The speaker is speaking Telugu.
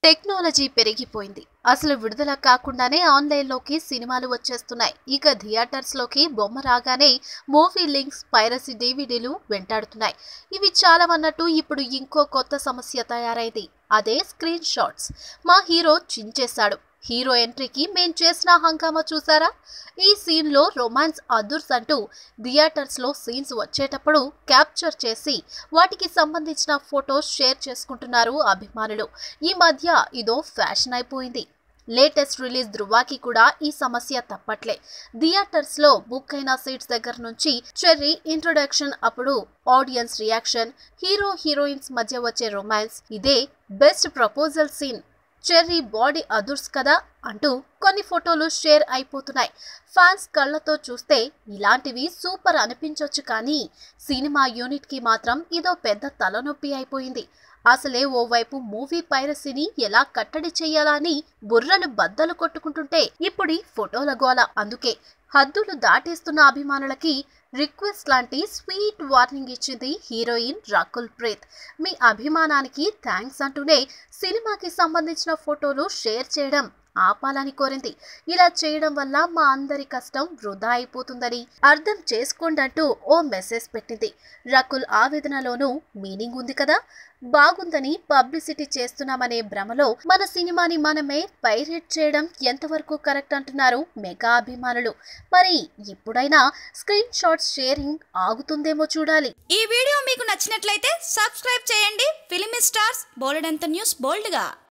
టెక్నాలజీ పెరిగిపోయింది. అసలు విడుదల కాకుండానే ఆన్‌లైన్‌లోకి సినిమాలు వచ్చేస్తున్నాయి. ఇక థియేటర్స్‌లోకి బొమ్మ రాగానే మూవీ లింక్స్, పైరసీ డీవీడీలు వెంటాడుతున్నాయి. ఇవి చాలవన్నట్టు ఇప్పుడు ఇంకో కొత్త సమస్య తయారైంది. అదే స్క్రీన్ షాట్స్. మా హీరో చించేశాడు. హీరో ఎంట్రీకి మేం చేసిన హంగామా చూసారా? ఈ సీన్‌లో రొమాన్స్ అదుర్స్ అంటూ థియేటర్స్‌లో సీన్స్ వచ్చేటప్పుడు క్యాప్చర్ చేసి వాటికి సంబంధించిన ఫోటోస్ షేర్ చేసుకుంటున్నారు అభిమానులు. ఈ మధ్య ఇదో ఫ్యాషన్ అయిపోయింది. లేటెస్ట్ రిలీజ్ ధృవాకి కూడా ఈ సమస్య తప్పట్లే. థియేటర్స్ లో బుక్ అయిన సీట్స్ దగ్గర నుంచి చెర్రీ ఇంట్రొడక్షన్ అప్పుడు ఆడియన్స్ రియాక్షన్, హీరో హీరోయిన్స్ మధ్య వచ్చే రొమాన్స్, ఇదే best proposal scene, Cherry body అదుర్స్ కదా అంటూ కొన్ని ఫోటోలు షేర్ అయిపోతున్నాయి. ఫ్యాన్స్ కళ్ళతో చూస్తే ఇలాంటివి సూపర్ అనిపించొచ్చు, కానీ సినిమా యూనిట్ కి మాత్రం ఇదో పెద్ద తలనొప్పి అయిపోయింది. అసలే ఓవైపు మూవీ పైరసీని ఎలా కట్టడి చేయాలా అని బుర్రలు బద్దలు కొట్టుకుంటుంటే ఇప్పుడు ఫోటోల గోల. అందుకే హద్దులు దాటేస్తున్న అభిమానులకి రిక్వెస్ట్ లాంటి స్వీట్ వార్నింగ్ ఇచ్చింది హీరోయిన్ రకుల్ ప్రీత్. మీ అభిమానానికి థ్యాంక్స్ అంటూనే సినిమాకి సంబంధించిన ఫోటోలు షేర్ చేయడం ఆపాలని కోరింది. ఇలా చేయడం వల్ల మా అందరి కష్టం వృధా అయిపోతుందని అర్థం చేసుకోండంటూ ఓ మెసేజ్ పెట్టింది. రకుల్ ఆవేదనలోనూ మీనింగ్ ఉంది కదా. బాగుందని పబ్లిసిటీ చేస్తున్నామనే భ్రమలో మన సినిమాని మనమే పైరేట్ చేయడం ఎంతవరకు కరెక్ట్ అంటున్నారు మెగా అభిమానులు. మరి ఇప్పుడైనా స్క్రీన్ షాట్స్ షేరింగ్ ఆగుతుందేమో చూడాలి. ఈ వీడియో మీకు నచ్చినట్లయితే సబ్స్క్రైబ్ చేయండి. ఫిలిమి స్టార్స్ బోలెడంత న్యూస్ బోల్డ్గా.